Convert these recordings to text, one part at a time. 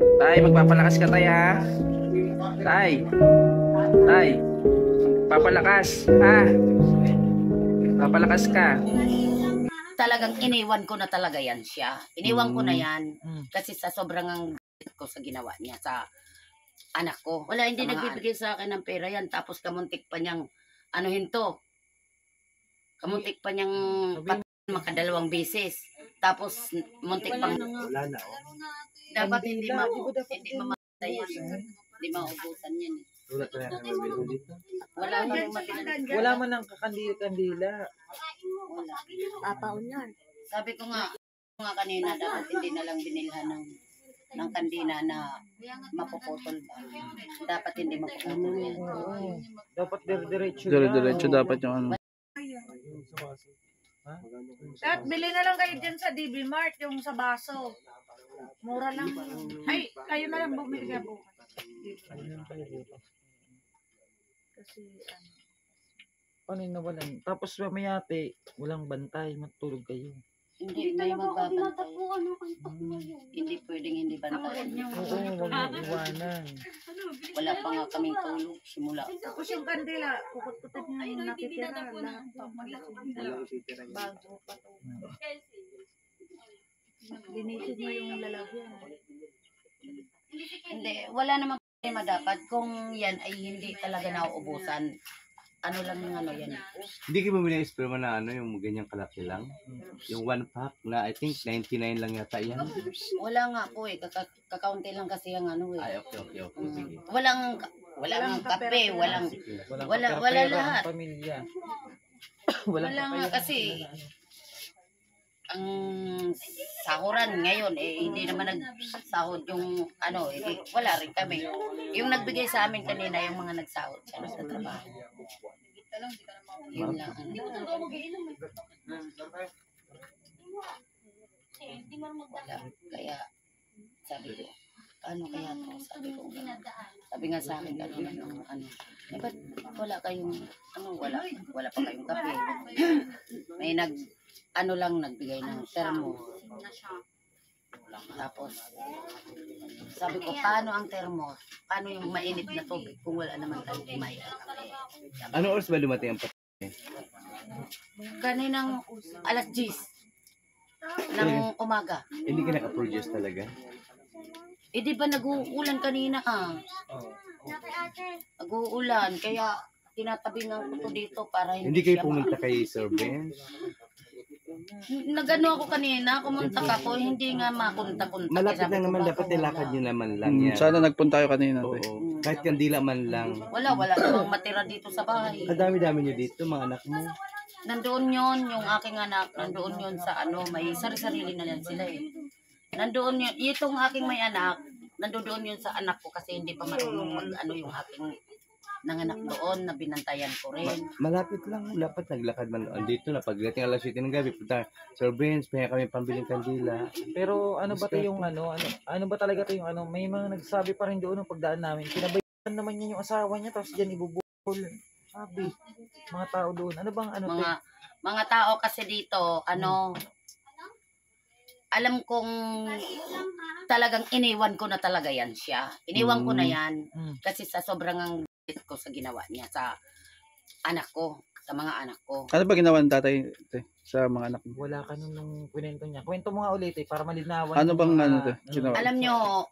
Tay, magpapalakas ka tay ha. Tay. Tay. Papalakas ha. Papalakas ka. Talagang iniwan ko na talaga yan siya. Iniwan ko na yan kasi sa sobrang ang ko sa ginawa niya sa anak ko. Wala, hindi nagbibigay sa akin ng pera yan. Tapos kamuntik pa niyang anuhin to. Kamuntik pa niyang makadalawang beses. Tapos muntik pang Wala na. dapat hindi mamatay yan. Hindi maubusan yan. Wala ka na mabili dito. Wala man matinan. Wala man ng kakandila-kandila. Wala. Papaon yan. Sabi ko nga kanina, dapat hindi na lang binilhan ng kandina na mapuputol ba. Dapat hindi mapuputol yan. Oo. Dapat dire-diretso. Dire-diretso dapat yung ano. At bili na lang kayo dyan sa DB Mart, yung sa baso. Mura lang. Ay, kayo na lang bumili ka bukas. Kasi ano. Paano yung nawalan? Tapos mamayate, walang bantay, matulog kayo. Hindi may magbabantay. Hindi pwedeng hindi bantay. Oo, huwag mo iwanan. Wala pa nga kaming tulog simula. Tapos yung kandila, pukot-pukot nyo yung nakitira. Lahat bago pa to. Linisin mo yung lalagyan. Hindi, wala namang problema dapat kung yan ay hindi talaga nauubusan. Ano lang yung ano yan. Hindi kayo bumili ng esperma na ano, yung ganyang kalaki lang? Yung 1 pack na I think 99 lang yata yan. Wala nga po eh. Kakaunti lang kasi yung ano eh. Ay, okay. Sige. Walang kape, walang Sige. wala lahat. Pamilya. Wala nga kasi ang sahuran ngayon eh hindi naman nagsahod yung ano eh wala rin kami. Yung nagbigay sa amin kanina yung mga nagsahod sa trabaho. Yun lang. Wala. Kaya sabi ko, paano kaya to? Sabi nga sa akin kanina nung ano, eh ba't wala kayong wala pa kayong kape. May ano lang nagbigay ng termo. Tapos, sabi ko, paano ang termo? Paano yung mainit na tubig kung wala naman tayong may? Ano oras ba dumating ang pati? Kaninang alas 10 ng umaga. Hindi ka naka-produce talaga? Eh di ba nag-uulan kanina ah? Nag-uulan, kaya tinatabingan ko to dito para Hindi kayo pumunta kay Sir Ben? Nagano ako kanina, kumunta ako, hindi nga makunta-kunta. Malapit lang naman, dapat nilakad nyo naman lang yan. Sana nagpunta kayo kanina. Oo. Kahit kandila man lang. Wala namang matira dito sa bahay. Ang dami-dami nyo dito, mga anak mo. Nandoon yon yung aking anak, nandoon yon sa ano, may sari-sarili na lang sila eh. Nandoon yun, itong aking may anak, nandoon yun sa anak ko kasi hindi pa marunong mag-ano yung aking nanganak doon na binantayan ko rin. Malapit lang, dapat naglakad man. Andito na, pagdating alas 7 ng gabi, punta, Sir Benz, pahinga kami pambiling kandila. Pero ano ba 'to yung ano ba talaga 'to yung ano, may mga nagsabi pa rin doon ng pagdaan namin. Pinabayaan naman niya yung asawa niya tapos diyan ibubukol. Sabi, mga tao doon. Ano bang ano Mga tao kasi dito, ano, alam kong talagang iniwan ko na talaga yan siya. Iniwan ko na yan kasi sa sobrang ang ko sa ginawa niya sa anak ko, sa mga anak ko. Ano ba ginawa ng tatay sa mga anak mo? Wala ka nung kwento niya. Kwento mo nga ulit para malinawan. Ano bang ano to? Ginawa? Alam nyo,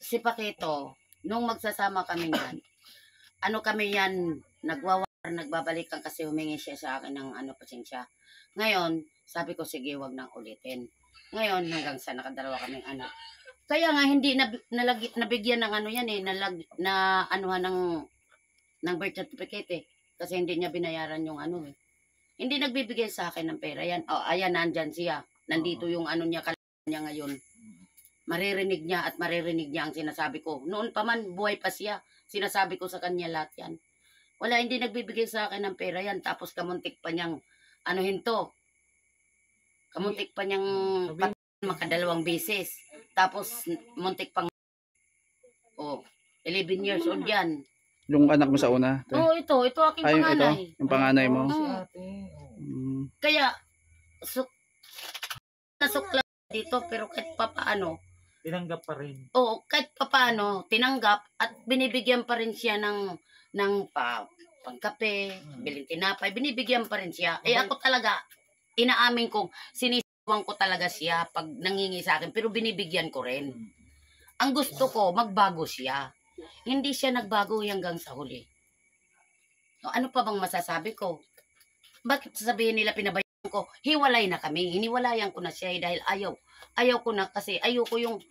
si Pakito, nung magsasama kami yan, ano kami yan, nagbabalikan kasi humingi siya sa akin ng ano, pasensya. Ngayon, sabi ko, sige, wag nang ulitin. Ngayon, hanggang sa nakadalawa kaming anak. Kaya nga, hindi nabigyan ng ano yan eh, na anuhan ng birth certificate eh. Kasi hindi niya binayaran yung ano eh. Hindi nagbibigay sa akin ng pera yan. Oh, ayan, nandyan siya. Nandito yung ano niya, niya ngayon. Maririnig niya at maririnig niya ang sinasabi ko. Noon pa man, buhay pa siya. Sinasabi ko sa kanya lahat yan. Wala, hindi nagbibigay sa akin ng pera yan. Tapos kamuntik pa niyang, anuhin to. Kamuntik pa niyang makadalawang beses. Tapos muntik pang, 11 years old yan. Yung anak mo sa una? Oo, ito aking panganay. Ito, yung panganay mo? Si ate. Kaya, nasukla dito, pero kahit pa paano, Tinanggap pa rin. Oo, kahit papaano, tinanggap at binibigyan pa rin siya ng pagkape, biling tinapay, binibigyan pa rin siya. Eh ako talaga, inaamin kong sinisiwang ko talaga siya pag nangingi sa akin, pero binibigyan ko rin. Ang gusto ko, magbago siya. Hindi siya nagbago hanggang sa huli. O, ano pa bang masasabi ko? Bakit sabihin nila pinabayaan ko? Hiwalay na kami. Hiniwalayan ko na siya dahil ayaw ko na kasi ayoko yung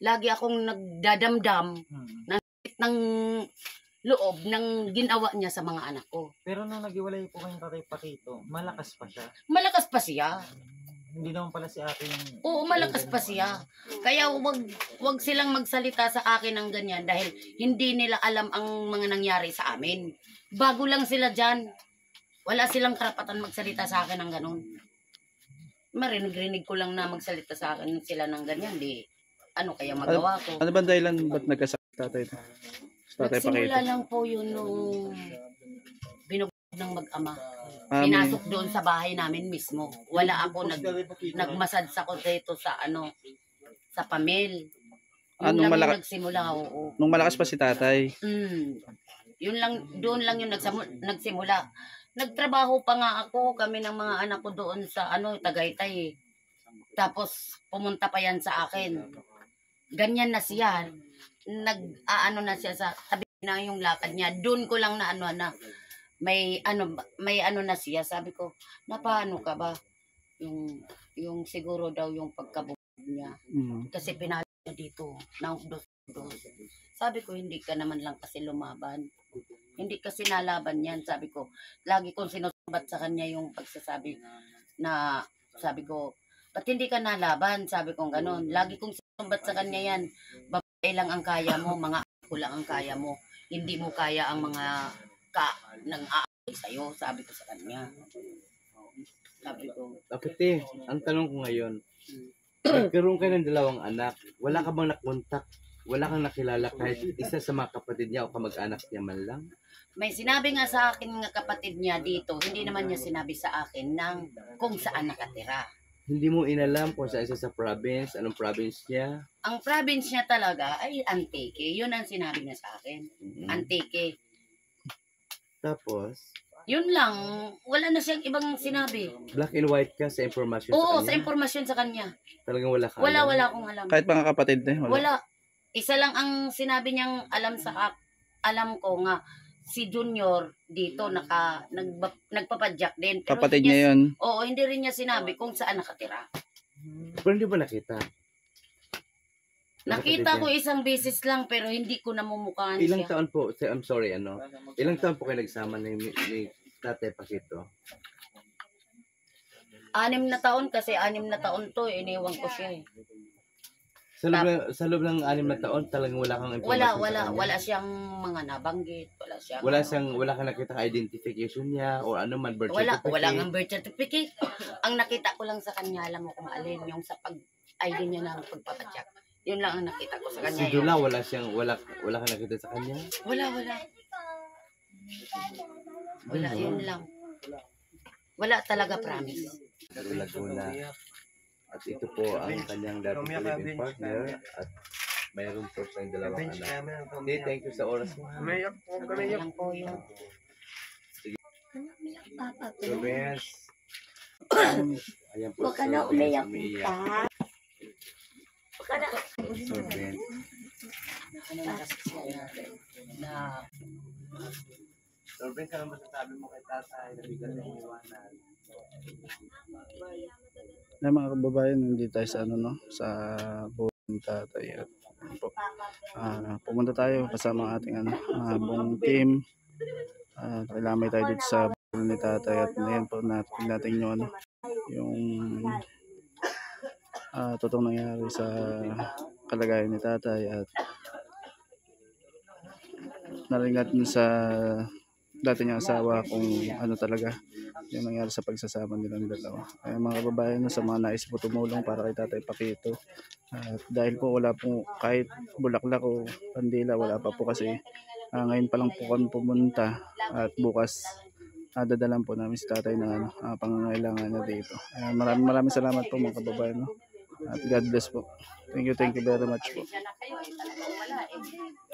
lagi akong nagdadamdam ng loob ng ginawa niya sa mga anak ko. Pero nung naghiwalay po kayong Tatay Pakito, malakas pa siya. Malakas pa siya. Hindi naman pala si ate yung... Oo, malakas pa siya. Kaya wag silang magsalita sa akin ng ganyan dahil hindi nila alam ang mga nangyari sa amin. Bago lang sila dyan. Wala silang karapatan magsalita sa akin ng ganun. Marinig-rinig ko lang na magsalita sa akin sila ng ganyan. Di, ano kaya magawa ko? Ano ba dahilan ba't nagkasakit tatay ito? Sa tatay Nagsimula Pakito. lang po yun nung binugod ng mag-ama. May- Pinasok doon sa bahay namin mismo. Wala ako nagmasad sa ko dito sa sa pamil. Yun Nung lang malaki- yung nagsimula, oo. Nung malakas pa si tatay. Yun lang, doon lang yung nagsimula. Nagtrabaho pa nga ako, kami ng mga anak ko doon sa Tagaytay. Tapos pumunta pa yan sa akin. Ganyan na siya. Nag-aano na siya sa tabi na yung lakad niya. Doon ko lang na may ano na siya. Sabi ko, napaano ka ba? Yung siguro daw yung pagkabugod niya. Kasi pinalo niya dito ng dos. Sabi ko, hindi ka naman lang kasi lumaban. Hindi kasi nalaban yan. Sabi ko, lagi kong sinusumbat sa kanya yung pagsasabi na, sabi ko, ba't hindi ka nalaban? Sabi ko ganon. Lagi kong sinusumbat sa kanya yan. Babae lang ang kaya mo, mga ako lang ang kaya mo. Hindi mo kaya ang mga nang aaway sa'yo. Sabi ko sa kanya. Sabi ko, Kapite, ang tanong ko ngayon, nagkaroon kayo ng dalawang anak, wala ka bang nakontak? Wala kang nakilala kahit isa sa mga kapatid niya o kamag-anak niya man lang? may sinabi nga sa akin ng kapatid niya dito, hindi naman niya sinabi sa akin ng kung saan nakatira. Hindi mo inalam kung sa isa sa province, anong province niya? Ang province niya talaga ay Antique. Yun ang sinabi niya sa akin. Antique. Tapos, Yun lang. Wala na siyang ibang sinabi. black and white ka sa informasyon Oo, sa sa kanya? impormasyon sa kanya. Talagang wala ka Wala alam? akong alam. Kahit mga kapatid eh. Wala. Wala. Isa lang ang sinabi niyang alam ko nga si Junior dito nagpapadyak din. Pero Kapatid hindi niya yun. Oo, hindi rin niya sinabi kung saan nakatira. Pero hindi ba nakita? Nakita ko isang beses lang pero hindi ko namumukhaan Ilang siya. taon po, I'm sorry, ilang taon po kayo nagsama ni Tatay Pakito? 6 na taon kasi 6 na taon to, iniwan ko siya eh. Sa loob ng 6 na taon, talagang wala kang information sa kanya? Wala siyang mga nabanggit, Wala kang nakita identification niya o ano man, birth certificate? wala nga birth certificate. Ang nakita ko lang sa kanya, alam mo kung alin, yung sa ID niya ng pagpapadyak. Yun lang ang nakita ko sa kanya. Si Dula, wala kang nakita sa kanya? Wala, yun lang. Wala talaga, promise. Laguna. At ito po ang kanyang dating living partner at mayroon po siyang dalawang anak. Hindi, thank you sa oras mo. Wala lang po yun. So, Benz. Ayan po. Huwag ka na umiyak, umiiyak. So, Benz. So, Benz, ano masasabi mo kay tatay na bigat ng iwanan? Na mga kababayan, hindi tayo sa sa buong tatay. At po, pumunta tayo kasama ang ating buong team. Kailamay tayo dito sa buong ni tatay at ngayon po natin yung yung totoong nangyari sa kalagayan ni tatay at narinig natin sa dati niyang asawa kung ano talaga yung nangyari sa pagsasama nilang dalawa. Kaya mga kababayan, sa mga nais po tumulong para kay Tatay Pakito. At dahil po wala po kahit bulaklak o kandila, wala pa po kasi ngayon pa lang po kami pumunta at bukas dadalan po namin si tatay ng pangangailangan niya dito. Maraming salamat po mga kababayan. At God bless po. Thank you very much po. Pasensya na kayo eh, talagang wala eh.